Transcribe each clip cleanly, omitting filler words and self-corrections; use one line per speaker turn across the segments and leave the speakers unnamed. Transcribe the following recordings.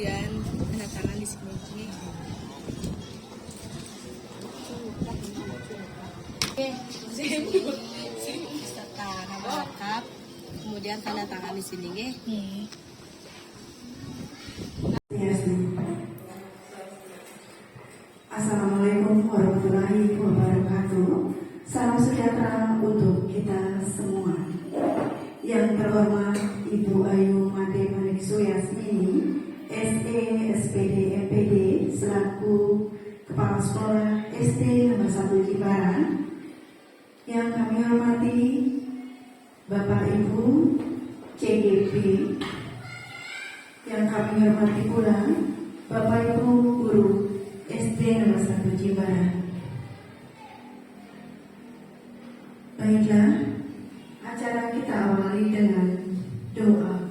kemudian tanda tangan di sini. Oke, serta nama lengkap, kemudian tanda tangan di sini, nggih.
Assalamualaikum warahmatullahi wabarakatuh. Salam sejahtera untuk kita semua. Yang terhormat Ibu Ayu Made Maniksu Yasmini, SE, SPD, MPD, selaku Kepala Sekolah SD nomor 1 Jimbaran. Yang kami hormati Bapak Ibu CGP. Yang kami hormati pula Bapak Ibu Guru SD nomor 1 Jimbaran. Baiklah, acara kita awali dengan doa.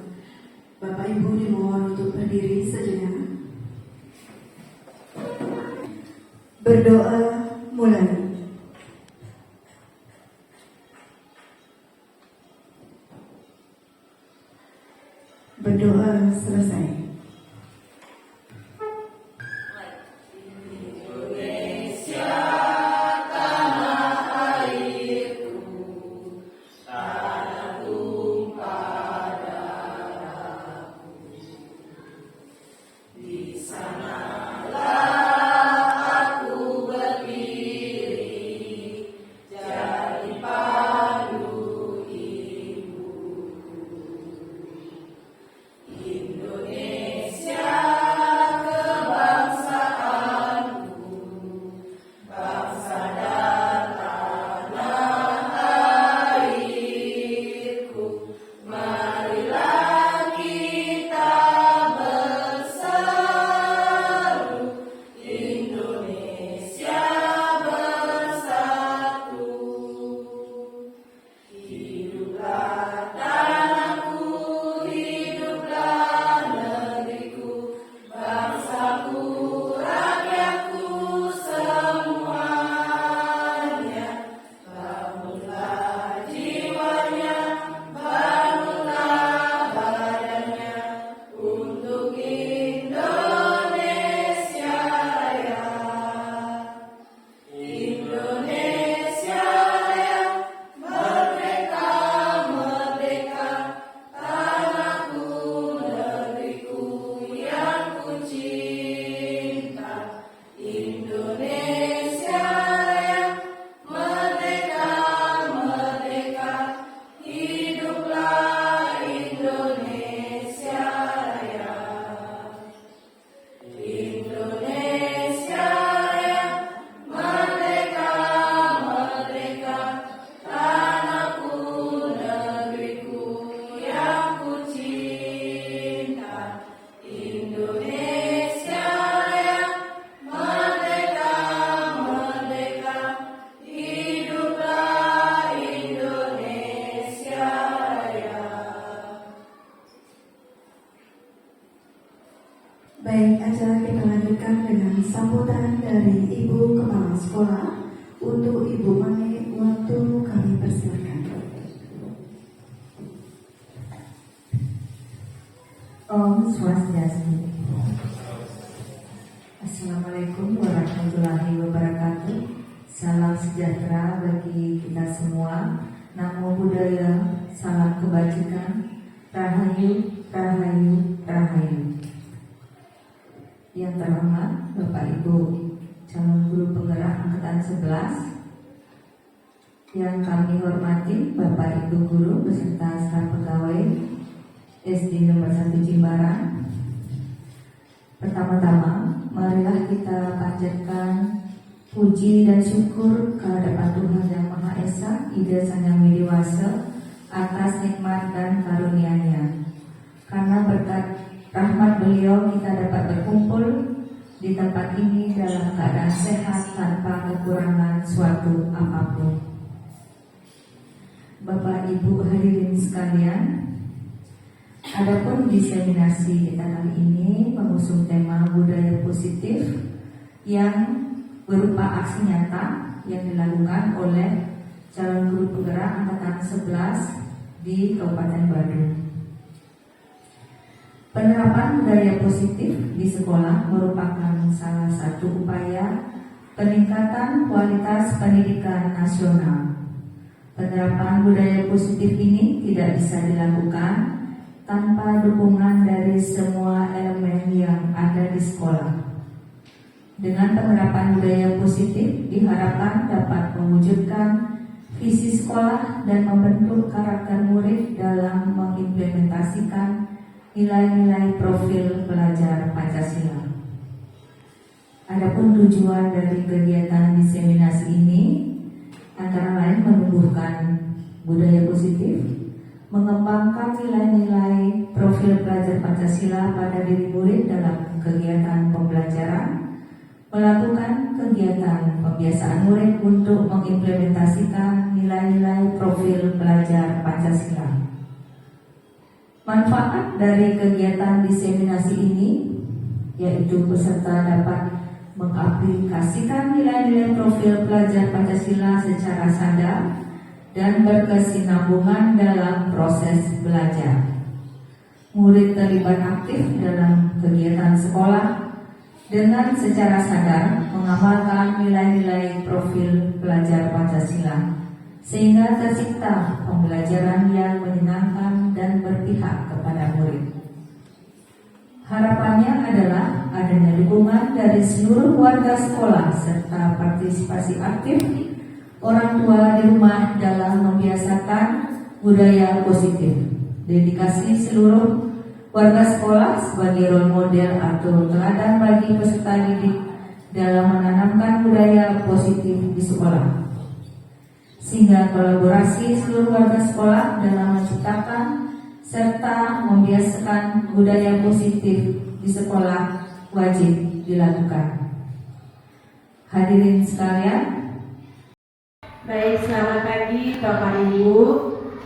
Bapak Ibu dimohon untuk berdiri sejenak. Berdoa mulai. Berdoa selesai. Baik, acara kita lanjutkan dengan sambutan dari Ibu Kepala Sekolah. Untuk Ibu Mane, waktu kami persilakan.
Om Swastiastu. Assalamualaikum warahmatullahi wabarakatuh. Salam sejahtera bagi kita semua. Namo Buddhaya, salam kebajikan. Rahayu, Rahayu, Rahayu. Yang terhormat Bapak Ibu calon guru penggerak angkatan 11, yang kami hormati Bapak Ibu guru beserta staf pegawai SD nomor 1 Jimbaran. Pertama-tama, marilah kita panjatkan puji dan syukur kehadapan Tuhan Yang Maha Esa, Ida Sang Yang Widiwasa, atas nikmat dan karunia-Nya. Karena berkat rahmat beliau kita dapat berkumpul di tempat ini dalam keadaan sehat tanpa kekurangan suatu apapun. Bapak Ibu hadirin sekalian, adapun diseminasi kita kali ini mengusung tema budaya positif yang berupa aksi nyata yang dilakukan oleh calon guru penggerak angkatan 11 di Kabupaten Badung. Penerapan budaya positif di sekolah merupakan salah satu upaya peningkatan kualitas pendidikan nasional. Penerapan budaya positif ini tidak bisa dilakukan tanpa dukungan dari semua elemen yang ada di sekolah. Dengan penerapan budaya positif diharapkan dapat mewujudkan visi sekolah dan membentuk karakter murid dalam mengimplementasikan nilai-nilai profil pelajar Pancasila. Adapun tujuan dari kegiatan diseminasi ini antara lain menumbuhkan budaya positif, mengembangkan nilai-nilai profil pelajar Pancasila pada diri murid dalam kegiatan pembelajaran, melakukan kegiatan pembiasaan murid untuk mengimplementasikan nilai-nilai profil pelajar Pancasila. Manfaat dari kegiatan diseminasi ini yaitu peserta dapat mengaplikasikan nilai-nilai profil pelajar Pancasila secara sadar dan berkesinambungan dalam proses belajar. Murid terlibat aktif dalam kegiatan sekolah dengan secara sadar mengamalkan nilai-nilai profil pelajar Pancasila, sehingga tercipta pembelajaran yang menyenangkan dan berpihak kepada murid. Harapannya adalah adanya dukungan dari seluruh warga sekolah serta partisipasi aktif orang tua di rumah dalam membiasakan budaya positif. Dedikasi seluruh warga sekolah sebagai role model atau teladan bagi peserta didik dalam menanamkan budaya positif di sekolah, sehingga kolaborasi seluruh warga sekolah dalam menciptakan serta membiasakan budaya positif di sekolah wajib dilakukan. Hadirin sekalian,
baik, selamat pagi Bapak Ibu.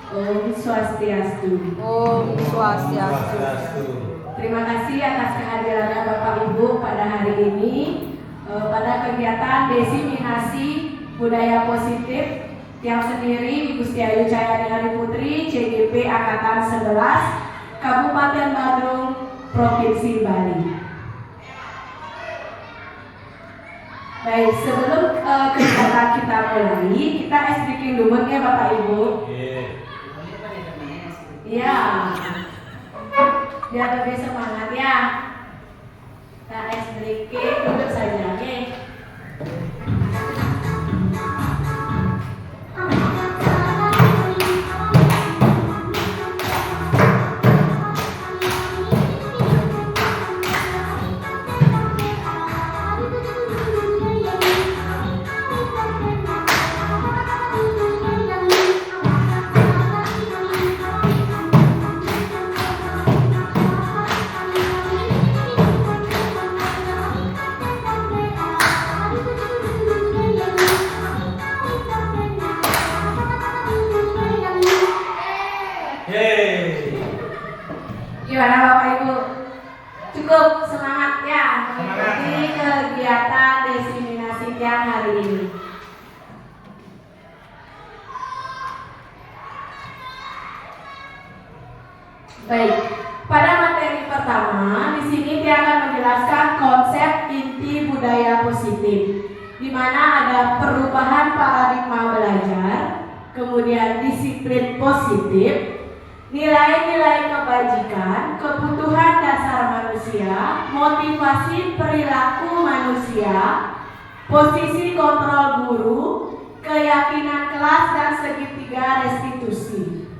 Om Swastiastu.
Om Swastiastu.
Terima kasih atas kehadirannya Bapak Ibu pada hari ini pada kegiatan diseminasi budaya positif yang sendiri Ibu Setiayu Cahyani Hari Putri, CGP Angkatan 11, Kabupaten Badung, Provinsi Bali. Baik, sebelum kegiatan kita mulai, kita speaking dulu ya Bapak Ibu. Iya, biar lebih semangat ya. Kita speaking duduk saja, oke? Gimana Bapak Ibu? Cukup semangat ya mengikuti kegiatan diseminasi yang hari ini. Baik, pada materi pertama di sini dia akan menjelaskan konsep inti budaya positif, di mana ada perubahan paradigma belajar, kemudian disiplin positif, nilai-nilai kebajikan, kebutuhan dasar manusia, motivasi perilaku manusia, posisi kontrol guru, keyakinan kelas, dan segitiga restitusi.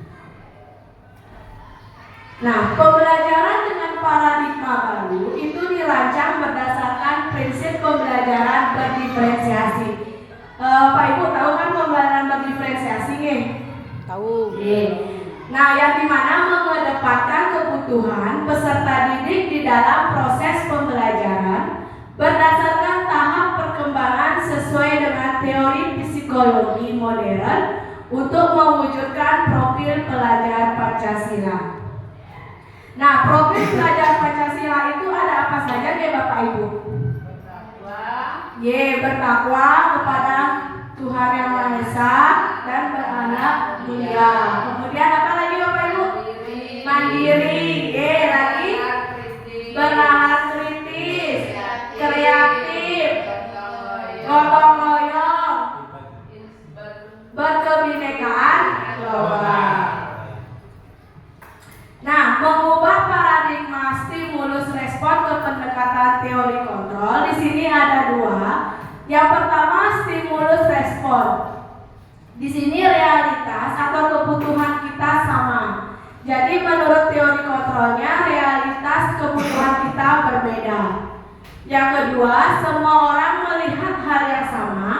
Nah, pembelajaran dengan paradigma baru itu dirancang berdasarkan prinsip pembelajaran berdiferensiasi. Pak Ibu tahu kan pembelajaran berdiferensiasi nih?
Tahu.
Nah, yang dimana mengedepankan kebutuhan peserta didik di dalam proses pembelajaran berdasarkan tahap perkembangan sesuai dengan teori psikologi modern untuk mewujudkan profil pelajar Pancasila. Nah, profil pelajar Pancasila itu ada apa saja ya Bapak Ibu? Bertakwa kepada Tuhan Yang Maha Esa dan beranak mulia. Kemudian apa lagi Bapak Ibu? Mandiri. Lagi adalah teori kontrol. Di sini ada dua. Yang pertama stimulus respon. Di sini realitas atau kebutuhan kita sama. Jadi menurut teori kontrolnya realitas kebutuhan kita berbeda. Yang kedua, semua orang melihat hal yang sama.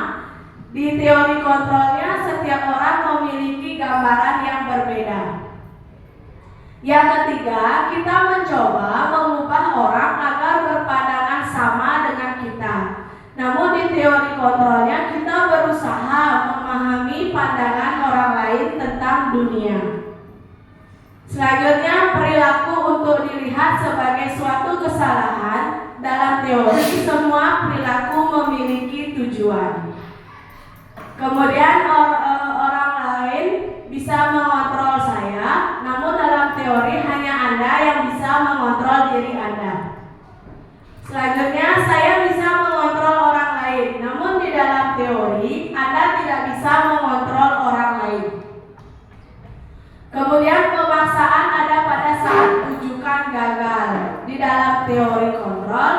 Di teori kontrolnya setiap orang memiliki gambaran yang berbeda. Yang ketiga, kita mencoba mengubah orang agar berpandangan sama dengan kita. Namun di teori kontrolnya kita berusaha memahami pandangan orang lain tentang dunia. Selanjutnya, perilaku untuk dilihat sebagai suatu kesalahan. Dalam teori, semua perilaku memiliki tujuan. Kemudian orang lain bisa mengontrol saya, namun dalam teori hanya Anda yang bisa mengontrol diri Anda. Selanjutnya, saya bisa mengontrol orang lain, namun di dalam teori Anda tidak bisa mengontrol orang lain. Kemudian pemaksaan ada pada saat rujukan gagal. Di dalam teori kontrol,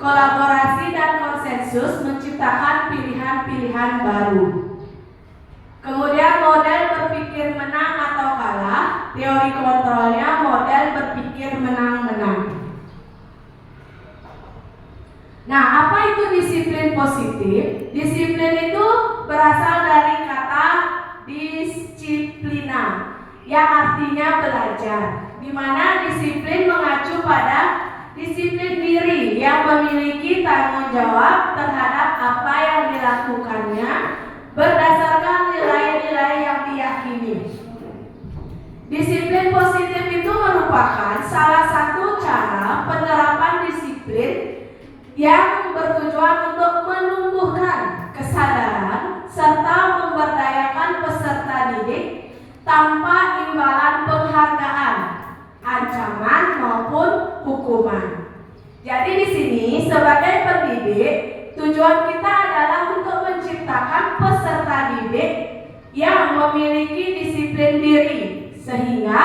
kolaborasi dan konsensus menciptakan pilihan-pilihan baru. Kemudian model berpikir menang atau kalah. Teori kontrolnya model berpikir menang-menang. Nah, apa itu disiplin positif? Disiplin itu berasal dari kata disiplina, yang artinya belajar, di mana disiplin mengacu pada disiplin diri yang memiliki tanggung jawab terhadap apa yang dilakukannya berdasarkan nilai-nilai yang diyakini. Disiplin positif itu merupakan salah satu cara penerapan disiplin yang bertujuan untuk menumbuhkan kesadaran serta memberdayakan peserta didik tanpa imbalan penghargaan, ancaman maupun hukuman. Jadi di sini sebagai pendidik, tujuan kita adalah untuk menciptakan peserta didik yang memiliki disiplin diri sehingga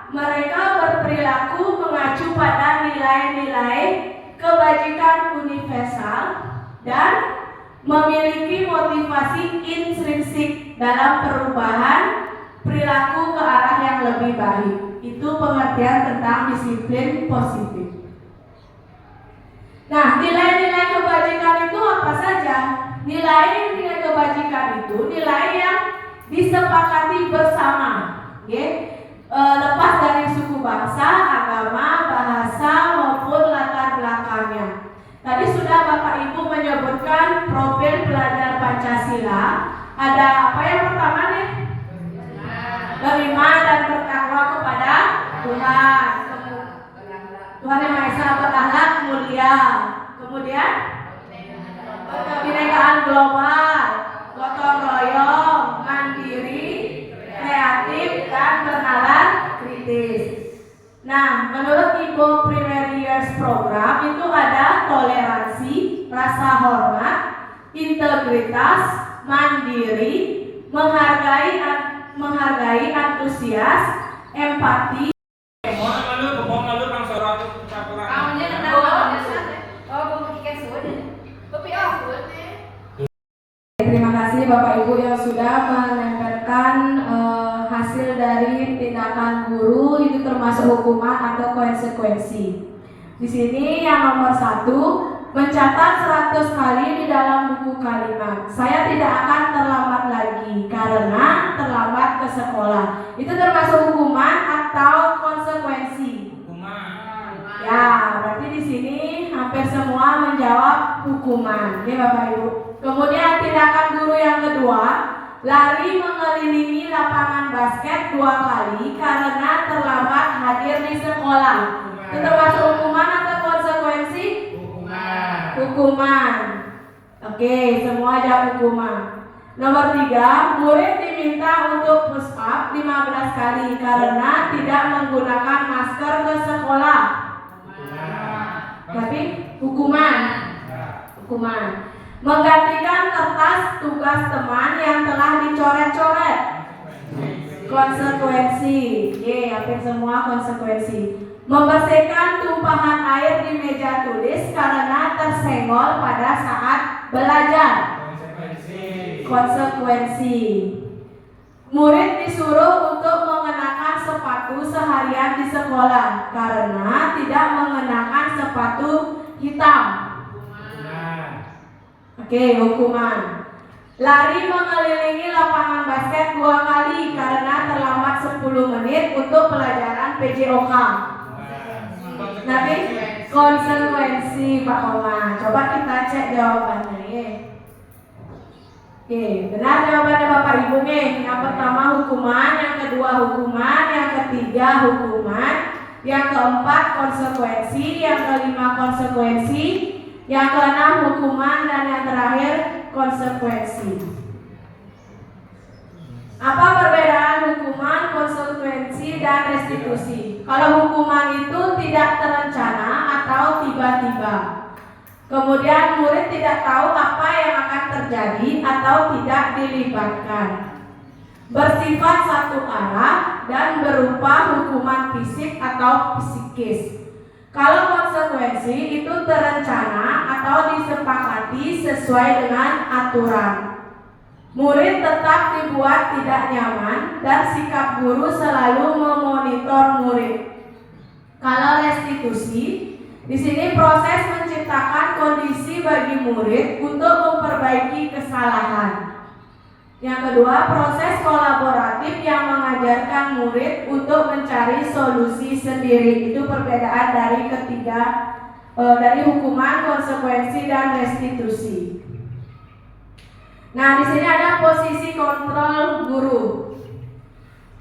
mereka berperilaku mengacu pada nilai-nilai kebajikan universal dan memiliki motivasi intrinsik dalam perubahan perilaku ke arah yang lebih baik. Itu pengertian tentang disiplin positif. Nah, nilai-nilai kebajikan itu apa saja? Nilai-nilai kebajikan itu nilai yang disepakati bersama, lepas dari suku bangsa, agama, bahasa maupun latar belakangnya. Tadi sudah Bapak Ibu menyebutkan profil pelajar Pancasila. Ada apa yang pertama nih? Beriman dan bertakwa kepada Tuhan. Tuhan Yang Maha Esa, berakhlak mulia. Kemudian kebinekaan global, gotong royong, mandiri, kreatif dan bernalar kritis. Nah, menurut Ibu Primary Years Program itu ada toleransi, rasa hormat, integritas, mandiri, menghargai, antusias, empati. Terima kasih Bapak Ibu yang sudah menempelkan hasil dari tindakan guru itu termasuk hukuman atau konsekuensi. Di sini yang nomor 1, mencatat 100 kali di dalam buku kalimat. Saya tidak akan terlambat lagi karena terlambat ke sekolah. Itu termasuk hukuman atau konsekuensi? Hukuman. Ya, berarti di sini hampir semua menjawab hukuman. Ya Bapak Ibu. Kemudian tindakan guru yang kedua, lari mengelilingi lapangan basket 2 kali karena terlambat hadir di sekolah. Itu termasuk hukuman atau konsekuensi? Hukuman. Oke, semua jawab hukuman. Nomor 3, murid diminta untuk push up 15 kali karena tidak menggunakan masker ke sekolah. Tapi hukuman. Menggantikan kertas tugas teman yang telah dicoret-coret. Konsekuensi. Hampir semua konsekuensi. Membersihkan tumpahan air di meja tulis menulis karena tersenggol pada saat belajar. Konsekuensi. Murid disuruh untuk mengenakan sepatu seharian di sekolah karena tidak mengenakan sepatu hitam. Oke, hukuman. Lari mengelilingi lapangan basket 2 kali karena terlambat 10 menit untuk pelajaran PJOK. Nanti konsekuensi Pak Oma. Coba kita cek jawabannya ya. Oke, benar jawabannya Bapak Ibu nih. Yang pertama hukuman, yang kedua hukuman, yang ketiga hukuman, yang keempat konsekuensi, yang kelima konsekuensi, yang keenam hukuman, dan yang terakhir konsekuensi. Apa perbedaan hukuman, konsekuensi, dan restitusi? Kalau hukuman itu tidak terencana atau tiba-tiba. Kemudian murid tidak tahu apa yang akan terjadi atau tidak dilibatkan. Bersifat satu arah dan berupa hukuman fisik atau psikis. Kalau konsekuensi itu terencana atau disepakati sesuai dengan aturan. Murid tetap dibuat tidak nyaman dan sikap guru selalu memonitor murid. Kalau restitusi, di sini proses menciptakan kondisi bagi murid untuk memperbaiki kesalahan. Yang kedua, proses kolaboratif yang mengajarkan murid untuk mencari solusi sendiri. Itu perbedaan dari dari hukuman, konsekuensi, dan restitusi. Nah, di sini ada posisi kontrol guru.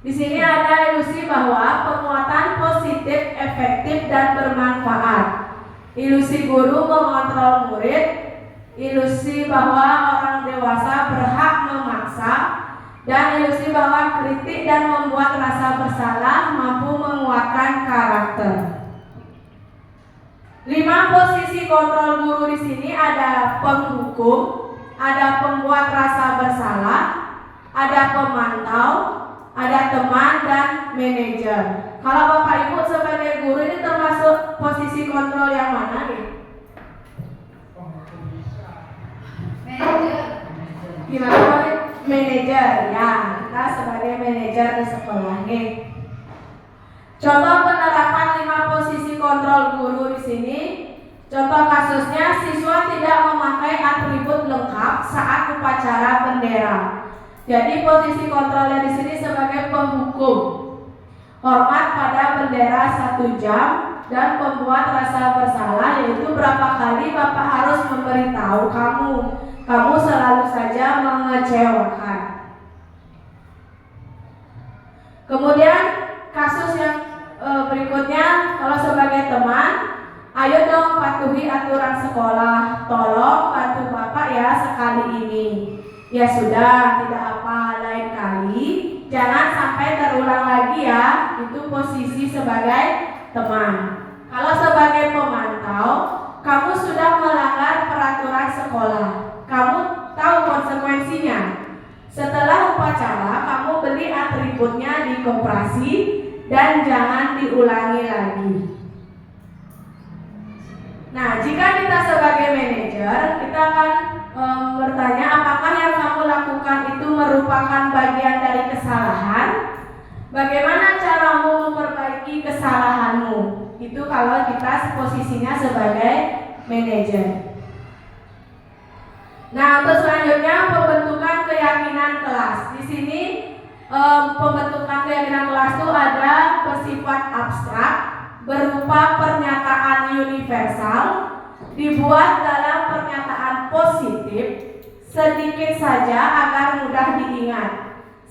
Di sini ada ilusi bahwa penguatan positif, efektif, dan bermanfaat. Ilusi guru mengontrol murid. Ilusi bahwa orang dewasa berhak memaksa, dan ilusi bahwa kritik dan membuat rasa bersalah mampu menguatkan karakter. 5 posisi kontrol guru di sini ada penghukum, ada pembuat rasa bersalah, ada pemantau, ada teman, dan manajer. Kalau Bapak Ibu sebagai guru ini termasuk posisi kontrol yang mana nih? Gimana manajer? Ya, kita sebagai manajer di sekolah nih. Contoh penerapan 5 posisi kontrol guru di sini. Contoh kasusnya, siswa tidak memakai atribut lengkap saat upacara bendera. Jadi posisi kontrolnya di sini sebagai penghukum. Hormat pada bendera 1 jam dan pembuat rasa bersalah, yaitu berapa kali Bapak harus memberitahu kamu selalu saja mengecewakan. Kemudian kasus yang berikutnya, kalau sebagai teman, ayo dong patuhi aturan sekolah, tolong bantu Bapak ya sekali ini. Ya sudah, tidak apa, lain kali jangan sampai terulang lagi ya. Itu posisi sebagai teman. Kalau sebagai pemantau, kamu sudah melanggar peraturan sekolah. Kamu tahu konsekuensinya. Setelah upacara, kamu beli atributnya di koperasi dan jangan diulangi lagi. Nah, jika kita sebagai manajer, kita akan bertanya apakah yang kamu lakukan itu merupakan bagian dari kesalahan? Bagaimana caramu memperbaiki kesalahanmu? Itu kalau kita posisinya sebagai manajer. Nah, untuk selanjutnya pembentukan keyakinan kelas. Di sini pembentukan keyakinan kelas itu ada bersifat abstrak, berupa pernyataan universal, dibuat dalam pernyataan positif, sedikit saja agar mudah diingat,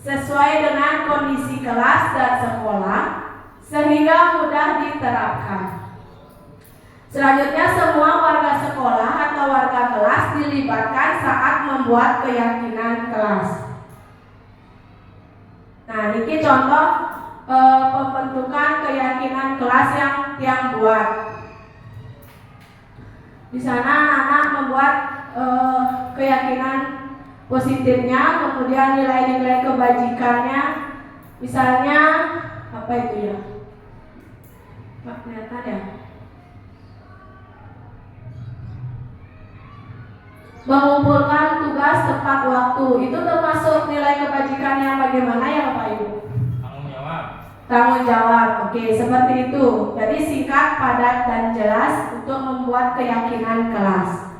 sesuai dengan kondisi kelas dan sekolah, sehingga mudah diterapkan. Selanjutnya, semua warga sekolah atau warga kelas dilibatkan saat membuat keyakinan kelas. Nah, ini contoh pembentukan keyakinan kelas yang buat. Di sana anak membuat keyakinan positifnya, kemudian nilai-nilai kebajikannya. Misalnya apa itu ya? Pak, kelihatan ya? Mengumpulkan tugas tepat waktu. Itu termasuk nilai kebajikan yang bagaimana ya Bapak Ibu?
Tanggung jawab.
Tanggung jawab. Oke, seperti itu. Jadi singkat, padat, dan jelas untuk membuat keyakinan kelas.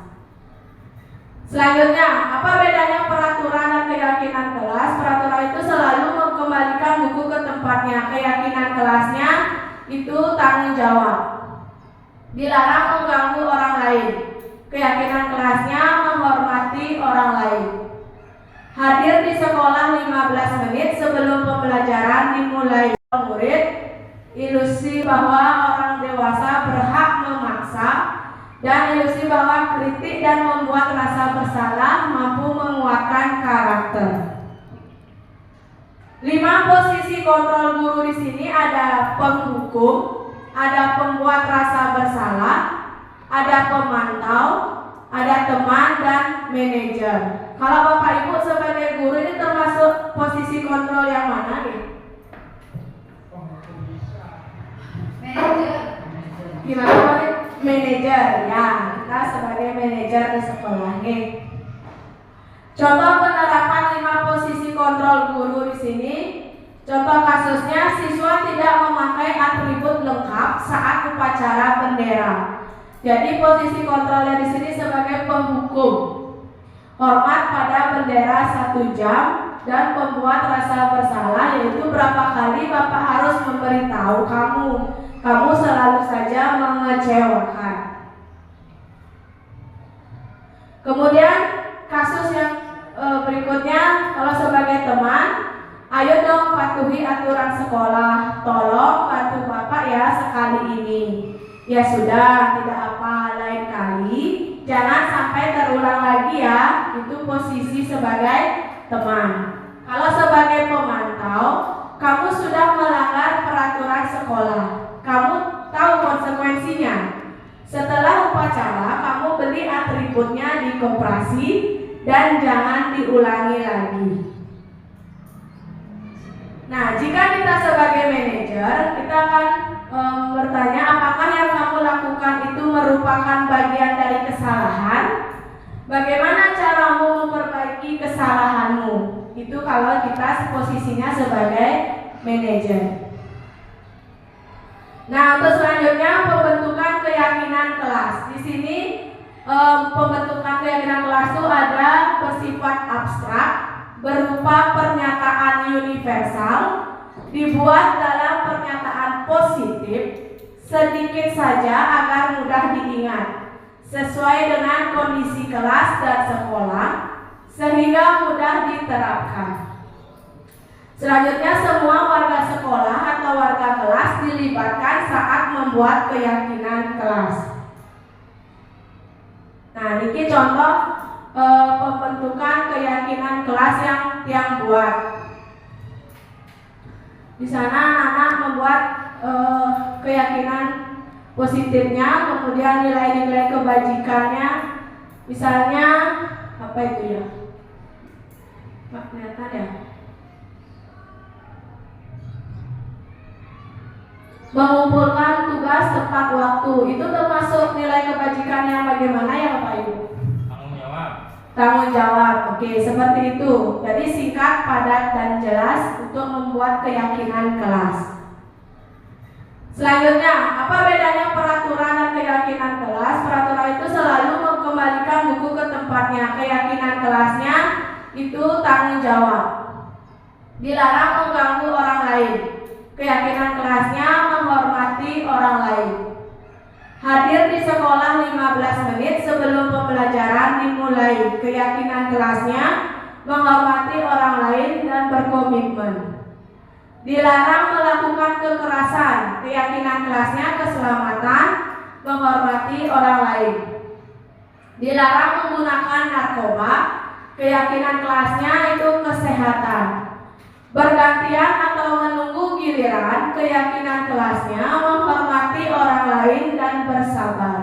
Selanjutnya, apa bedanya peraturan dan keyakinan kelas? Peraturan itu selalu mengembalikan buku ke tempatnya. Keyakinan kelasnya itu tanggung jawab. Dilarang mengganggu orang lain. Keyakinan kelasnya menghormati orang lain. Hadir di sekolah 15 menit sebelum pembelajaran dimulai. Murid, ilusi bahwa orang dewasa berhak memaksa, dan ilusi bahwa kritik dan membuat rasa bersalah mampu menguatkan karakter. 5 posisi kontrol guru di sini ada penghukum, ada pembuat rasa bersalah, ada pemantau, ada teman, dan manajer. Kalau Bapak Ibu sebagai guru ini termasuk posisi kontrol yang mana nih? Gimana Pak? Manajer, ya, kita sebagai manajer di sekolah nih. Contoh penerapan 5 posisi kontrol guru di sini. Contoh kasusnya, siswa tidak memakai atribut lengkap saat upacara bendera. Jadi posisi kontrolnya di sini sebagai penghukum. Hormat pada bendera 1 jam dan pembuat rasa bersalah, yaitu berapa kali Bapak harus memberitahu kamu selalu saja mengecewakan. Kemudian kasus yang berikutnya, kalau sebagai teman, ayo dong patuhi aturan sekolah, tolong bantu Bapak ya sekali ini. Ya sudah, tidak apa, lain kali jangan sampai terulang lagi ya. Itu posisi sebagai teman. Kalau sebagai pemantau, kamu sudah melanggar peraturan sekolah, kamu tahu konsekuensinya. Setelah upacara, kamu beli atributnya di koperasi dan jangan diulangi lagi. Nah, jika kita sebagai manajer, kita akan bertanya apakah yang kamu lakukan itu merupakan bagian dari kesalahan? Bagaimana caramu memperbaiki kesalahanmu? Itu kalau kita posisinya sebagai manajer. Nah, untuk selanjutnya pembentukan keyakinan kelas. Di sini pembentukan keyakinan kelas itu ada bersifat abstrak, berupa pernyataan universal, dibuat dalam pernyataan positif, sedikit saja agar mudah diingat, sesuai dengan kondisi kelas dan sekolah, sehingga mudah diterapkan. Selanjutnya, semua warga sekolah atau warga kelas dilibatkan saat membuat keyakinan kelas. Nah, ini contoh pembentukan keyakinan kelas yang buat. Di sana anak-anak membuat keyakinan positifnya, kemudian nilai-nilai kebajikannya. Misalnya apa itu ya? Pak, kelihatan ya? Mengumpulkan tugas tepat waktu. Itu termasuk nilai kebajikan yang bagaimana ya Bapak Ibu?
Tanggung jawab.
Tanggung jawab. Oke, seperti itu. Jadi singkat, padat, dan jelas untuk membuat keyakinan kelas. Selanjutnya, apa bedanya peraturan dan keyakinan kelas? Peraturan itu selalu mengembalikan buku ke tempatnya. Keyakinan kelasnya itu tanggung jawab. Dilarang mengganggu orang lain. Keyakinan kelasnya menghormati orang lain. Hadir di sekolah 15 menit sebelum pembelajaran dimulai. Keyakinan kelasnya menghormati orang lain dan berkomitmen. Dilarang melakukan kekerasan. Keyakinan kelasnya keselamatan, menghormati orang lain. Dilarang menggunakan narkoba. Keyakinan kelasnya itu kesehatan. Bergantian atau menunggu giliran. Keyakinan kelasnya menghormati orang lain dan bersabar.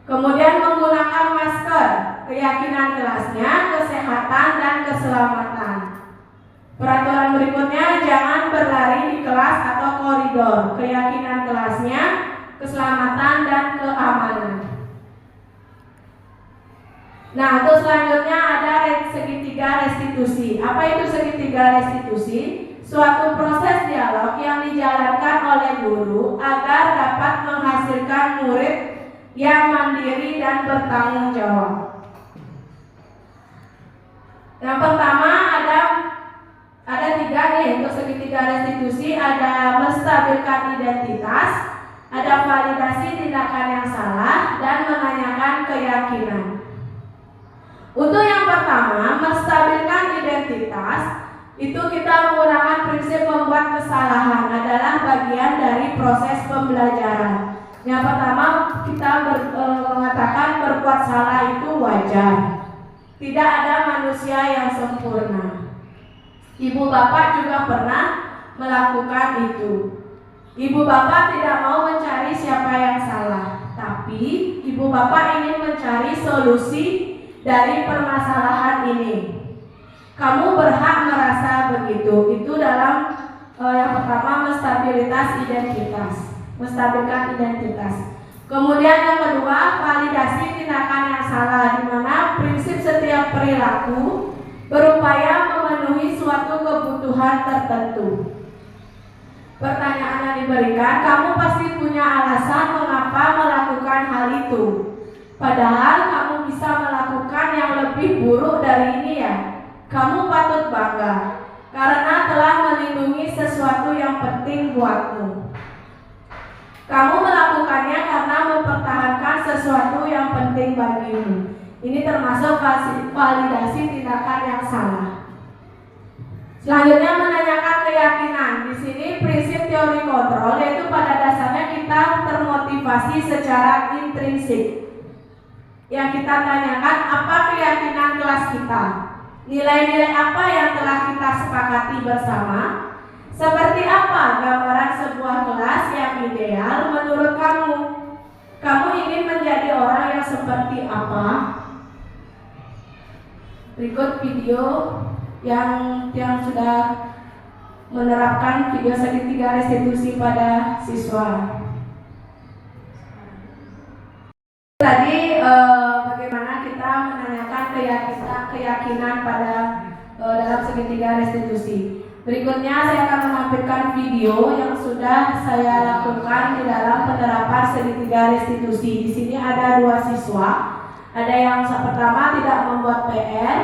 Kemudian menggunakan masker. Keyakinan kelasnya kesehatan dan keselamatan. Peraturan berikutnya, jangan berlari di kelas atau koridor. Keyakinan kelasnya keselamatan dan keamanan. Nah, untuk selanjutnya ada segitiga restitusi. Apa itu segitiga restitusi? Suatu proses dialog yang dijalankan oleh guru agar dapat menghasilkan murid yang mandiri dan bertanggung jawab. Yang pertama ada tiga nih untuk segitiga restitusi. Ada menstabilkan identitas, ada validasi tindakan yang salah, dan menanyakan keyakinan. Untuk yang pertama, menstabilkan identitas, itu kita menggunakan prinsip membuat kesalahan adalah bagian dari proses pembelajaran. Yang pertama, kita mengatakan berbuat salah itu wajar. Tidak ada manusia yang sempurna. Ibu bapak juga pernah melakukan itu. Ibu bapak tidak mau mencari siapa yang salah, tapi ibu bapak ingin mencari solusi dari permasalahan ini. Kamu berhak merasa begitu. Itu dalam yang pertama menstabilkan identitas. Kemudian yang kedua, validasi tindakan yang salah, di mana prinsip setiap perilaku berupaya memenuhi suatu kebutuhan tertentu. Pertanyaan yang diberikan, kamu pasti punya alasan mengapa melakukan hal itu. Padahal kamu bisa melakukan yang lebih buruk dari ini ya. Kamu patut bangga karena telah melindungi sesuatu yang penting buatmu. Kamu melakukannya karena mempertahankan sesuatu yang penting bagimu. Ini termasuk validasi tindakan yang salah. Selanjutnya menanyakan keyakinan. Di sini prinsip teori kontrol, yaitu pada dasarnya kita termotivasi secara intrinsik. Yang kita tanyakan, apa keyakinan kelas kita? Nilai-nilai apa yang telah kita sepakati bersama? Seperti apa gambaran sebuah kelas yang ideal menurut kamu? Kamu ingin menjadi orang yang seperti apa? Berikut video yang sudah menerapkan video segitiga restitusi pada siswa. Tadi bagaimana kita menanyakan keyakinan pada dalam segitiga restitusi. Berikutnya saya akan menampilkan video yang sudah saya lakukan di dalam penerapan segitiga restitusi. Di sini ada 2 siswa. Ada yang pertama tidak membuat PR,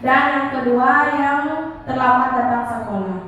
dan yang kedua yang terlambat datang sekolah.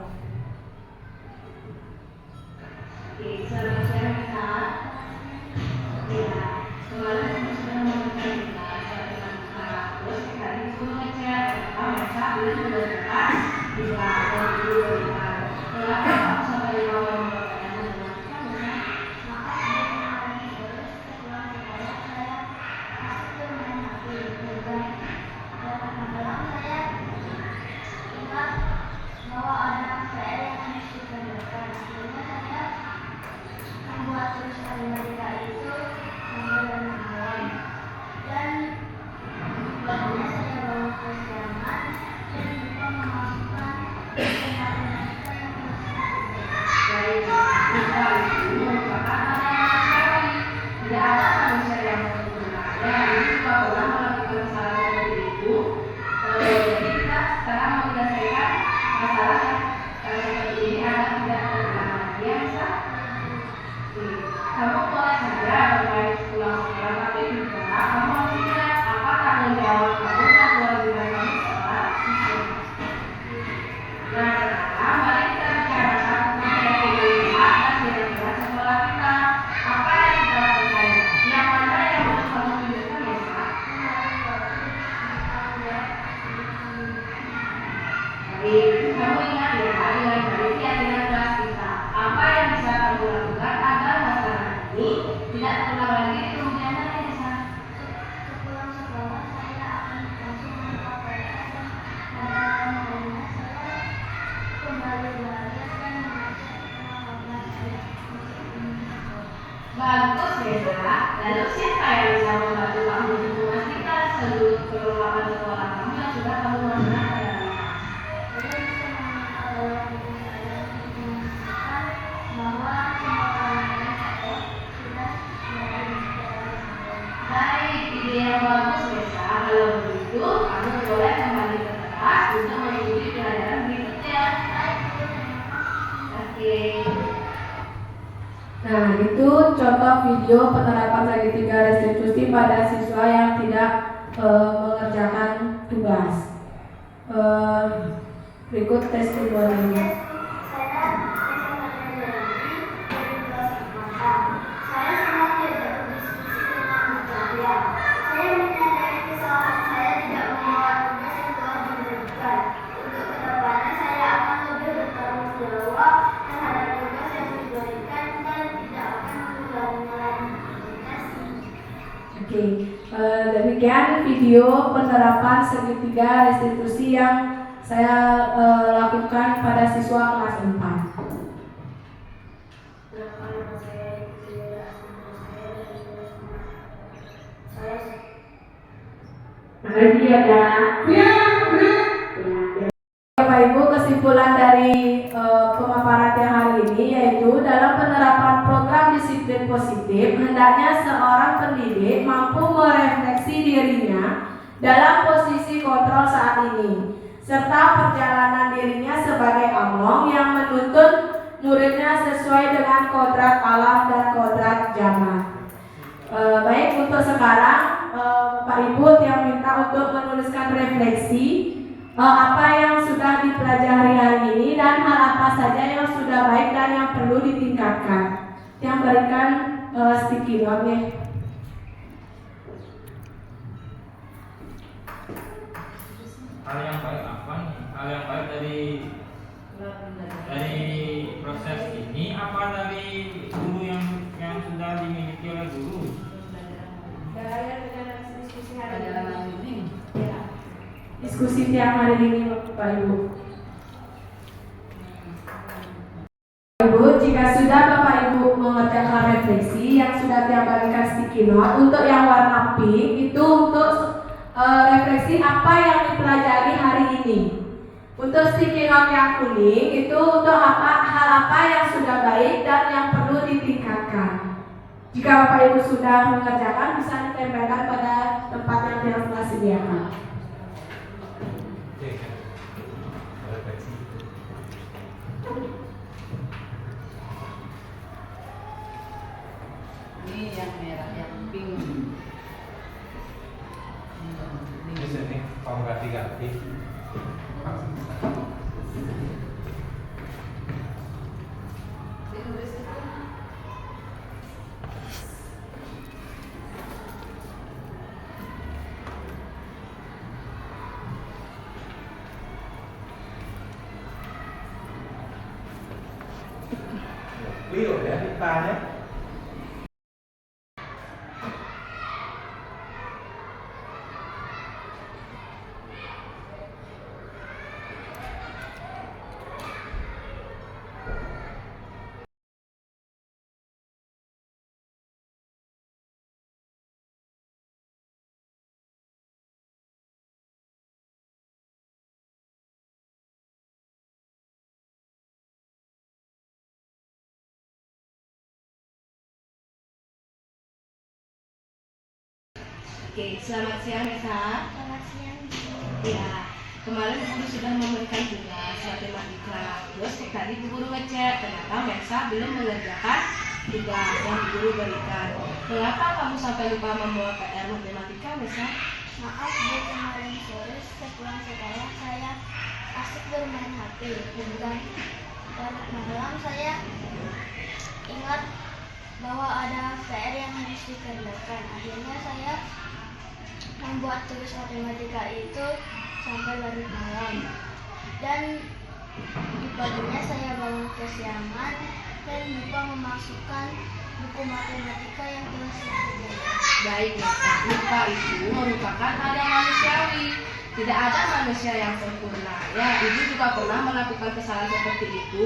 contoh video penerapan segitiga restitusi pada siswa yang tidak mengerjakan tugas. Berikut testimoninya. Demikian video penerapan segitiga restitusi yang saya lakukan pada siswa kelas 4.
Makasih ya, Kak.
Bapak Ibu, kesimpulan dari pemaparan yang hari ini yaitu dalam penerapan program disiplin positif hendaknya seorang pendidik mampu merefleksi dirinya dalam posisi kontrol saat ini serta perjalanan dirinya sebagai among yang menuntut muridnya sesuai dengan kodrat alam dan kodrat zaman. Baik, untuk sekarang Bapak Ibu yang minta untuk menuliskan refleksi apa yang sudah dipelajari hari ini dan hal apa saja yang sudah baik dan yang perlu ditingkatkan. Yang berikan sticky note-nya.
Hal yang baik apa nih? Hal yang baik dari proses ini apa dari guru yang sudah dimiliki oleh guru?
Diskusi tiap hari ini Bapak Ibu. Ibu, jika sudah Bapak Ibu mengerjakan refleksi yang sudah diabadikan sticky note, untuk yang warna pink itu untuk refleksi apa yang dipelajari hari ini. Untuk sticky note yang kuning itu untuk hal apa yang sudah baik dan yang perlu ditingkatkan. Jika Bapak Ibu sudah mengerjakan, bisa ditempelkan pada tempat yang telah sediakan.
Ini yang merah, yang pink.
Di sini kamu ganti-ganti. Keliru ya ditanya.
Oke, selamat siang Esa.
Selamat siang.
Ya, kemarin guru sudah memberikan tugas matematika. Terus tadi guru ngecek, ternyata Mesa belum mengerjakan tugas yang guru berikan. Mengapa kamu sampai lupa membawa PR matematika, Mesa?
Maaf Bu, kemarin sore sepulang sekolah saya asik bermain HP. Dan malam saya ingat bahwa ada PR yang harus dikerjakan. Akhirnya saya membuat tugas matematika itu sampai larut malam. Dan di paginya saya bangun kesiangan dan lupa memasukkan buku matematika yang telah saya kerjakan.
Baik, Mesa. Lupa itu merupakan hal yang manusiawi. Tidak ada manusia yang sempurna. Ya, Ibu juga pernah melakukan kesalahan seperti itu.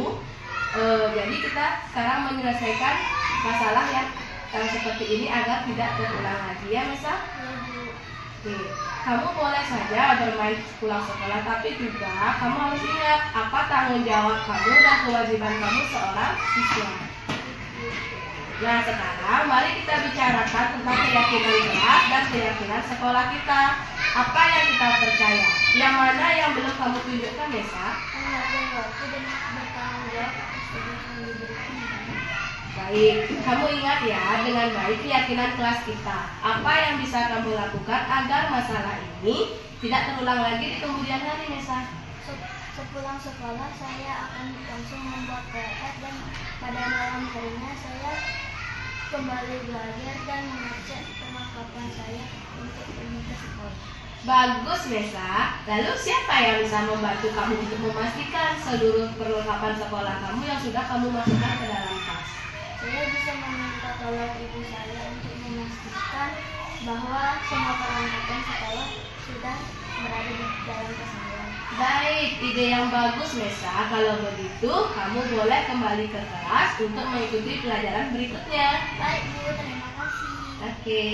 Jadi kita sekarang menyelesaikan masalah yang seperti ini agar tidak terulang lagi, ya Mesa? Oke, kamu boleh saja bermain pulang sekolah, tapi juga kamu harus ingat apa tanggung jawab kamu dan kewajiban kamu seorang siswa. Nah, sekarang mari kita bicarakan tentang keyakinan kelas dan keyakinan sekolah kita. Apa yang kita percaya? Yang mana yang belum kamu tunjukkan, Mesa?
Menghargai waktu dan bertanggung jawab atas tugas yang diberikan.
Baik, kamu ingat ya dengan baik keyakinan kelas kita. Apa yang bisa kamu lakukan agar masalah ini tidak terulang lagi di kemudian hari, Nesa?
Sepulang sekolah saya akan langsung membuat PR dan pada malam harinya saya kembali belajar dan mengecek perlengkapan saya untuk pergi ke sekolah.
Bagus, Nesa. Lalu siapa yang bisa membantu kamu untuk memastikan seluruh perlengkapan sekolah kamu yang sudah kamu masukkan ke dalam tas?
Saya bisa meminta tolong ibu saya untuk memastikan bahwa semua perlengkapan sekolah sudah berada di dalam tas saya.
Baik, ide yang bagus, Nesa. Kalau begitu, kamu boleh kembali ke kelas untuk mengikuti pelajaran berikutnya.
Baik, Bu, terima kasih.
Oke.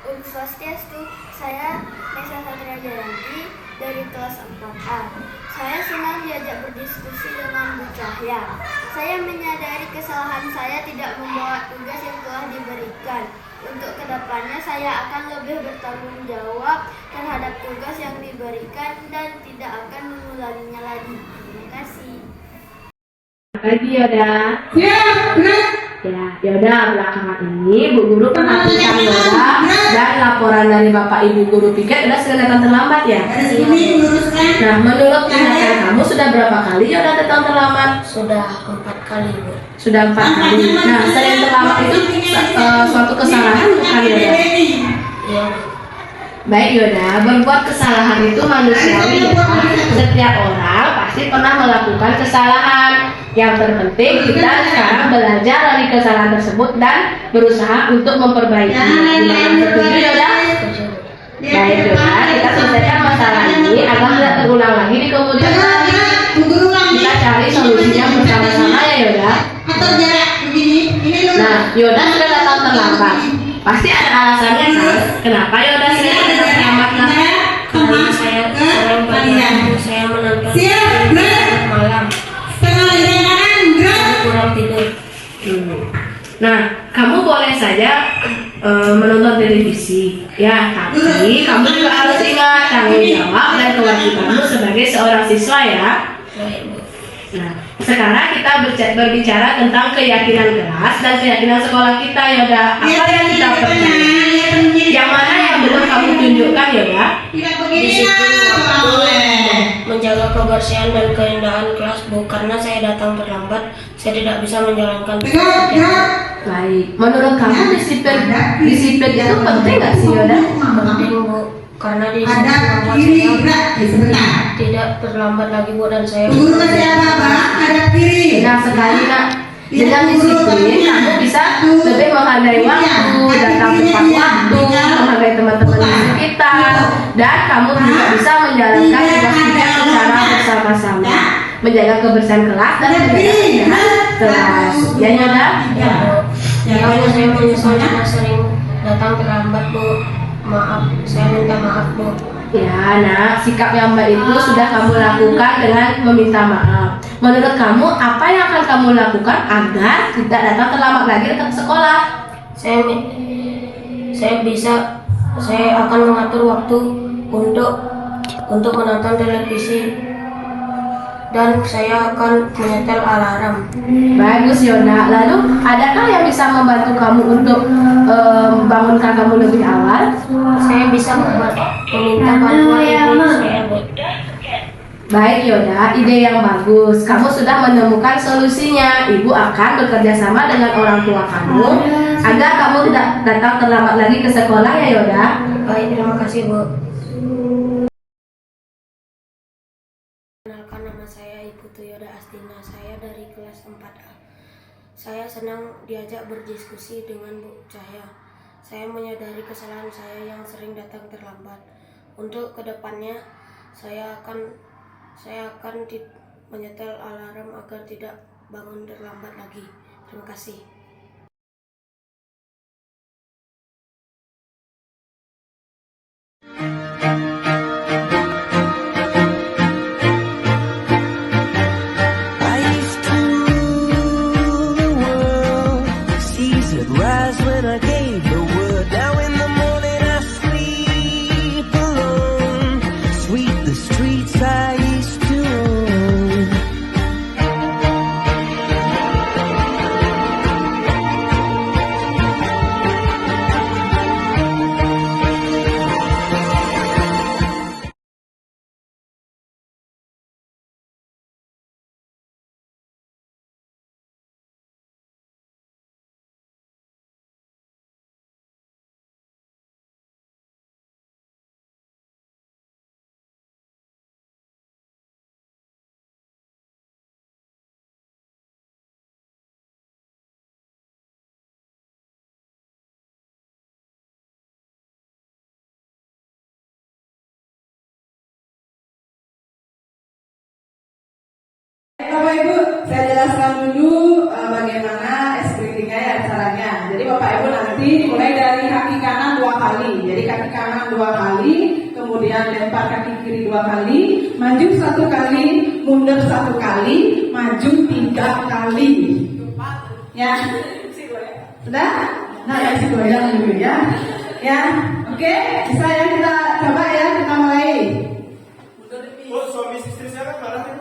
Om Swastiastu, saya Nesa Satria Jayanti dari kelas 4A. Saya senang diajak berdiskusi dengan Bu Cahya. Saya menyadari kesalahan saya tidak membawa tugas yang telah diberikan. Untuk kedepannya saya akan lebih bertanggung jawab terhadap tugas yang diberikan dan tidak akan mengulanginya lagi. Terima kasih.
Pagi Yoda. Ya, Yoda, belakangan ini Bu Guru perhatikan Yoda dan laporan dari Bapak Ibu Guru piket Yoda sering datang terlambat ya. Nah, menurut penilaian kamu sudah berapa kali Yoda datang terlambat?
Sudah 4 kali, Bu.
Sudah 4 kali. Nah, sering terlambat itu suatu kesalahan bukan Yoda?
Iya.
Baik Yoda, berbuat kesalahan itu manusiawi ya. Setiap orang pasti pernah melakukan kesalahan. Yang terpenting kita sekarang belajar dari kesalahan tersebut dan berusaha untuk memperbaikinya. Gimana, setuju Yoda? Baik Yoda, kita selesaikan masalah ini agar tidak terulang lagi di kemudian hari. Kita cari solusinya bersama-sama ya Yoda. Nah, Yoda sudah datang terlambat. Pasti ada alasannya kan? Kenapa Yoda sering datang terlambat?
Karena saya sering belajar, saya menonton malam, kurang tidur.
Nah, kamu boleh saja menonton televisi, ya. Tapi kamu juga harus ingat tanggung jawab dan kewajibanmu sebagai seorang siswa ya. Nah, sekarang kita berbicara tentang keyakinan kelas dan keyakinan sekolah kita, Yoda. Apa yang kita percaya? Yang mana yang belum kamu tunjukkan, Yoda?
Disiplin waktu, menjaga kebersihan dan keindahan kelas, Bu. Karena saya datang terlambat, saya tidak bisa menjalankan tugas.
Baik. Menurut kamu disiplin itu penting nggak sih, Yoda?
Penting, Bu. Karena di sini membuat saya tidak terlambat lagi, Bu, dan saya
Nah, sekali nak dengan disiplin kamu bisa lebih menghargai waktu, datang tepat waktu, menghargai teman-teman di sekitar, dan kamu juga bisa menjalankan tugas-tugas secara bersama-sama, menjaga kebersihan kelas dan menjaga kebersihan kelas. Ya Yoda?
Ya, Bu, saya menyesal karena sering datang terlambat, Bu. Maaf, saya minta maaf, Bu.
Ya, nah, sikap yang baik itu sudah kamu lakukan dengan meminta maaf. Menurut kamu, apa yang akan kamu lakukan agar tidak datang terlambat lagi ke sekolah?
Saya akan mengatur waktu untuk menonton televisi, dan saya akan menyetel alarm.
Bagus Yoda. Lalu, adakah yang bisa membantu kamu untuk membangunkan kamu lebih awal?
Saya bisa meminta bantuan ibu saya, Bu.
Baik Yoda, ide yang bagus. Kamu sudah menemukan solusinya. Ibu akan bekerja sama dengan orang tua kamu agar kamu tidak datang terlambat lagi ke sekolah ya Yoda.
Baik, terima kasih, Bu. Kenalkan, nama saya Ibu Tuyoda Astina. Saya dari kelas 4A. Saya senang diajak berdiskusi dengan Bu Cahya. Saya menyadari kesalahan saya yang sering datang terlambat. Untuk kedepannya, saya akan menyetel alarm agar tidak bangun terlambat lagi. Terima kasih.
Bapak Ibu, saya jelaskan dulu bagaimana escritingnya ya caranya. Jadi Bapak Ibu nanti dimulai dari kaki kanan 2 kali. Jadi kaki kanan 2 kali, kemudian lempar kaki kiri 2 kali, maju 1 kali, mundur 1 kali, maju 3 kali. Ya, sudah? Nah, ya isi goyang dulu ya. Ya, oke. Bisa ya kita coba ya, kita mulai.
Oh, suami istri saya kan marah ya?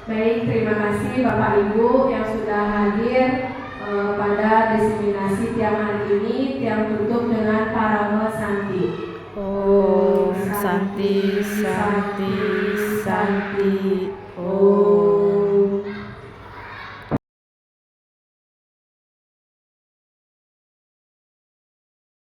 Baik, terima kasih Bapak Ibu yang sudah hadir pada diseminasi tiang hari ini. Tiang tutup dengan parama Santi.
Om Santi Santi Santi. Om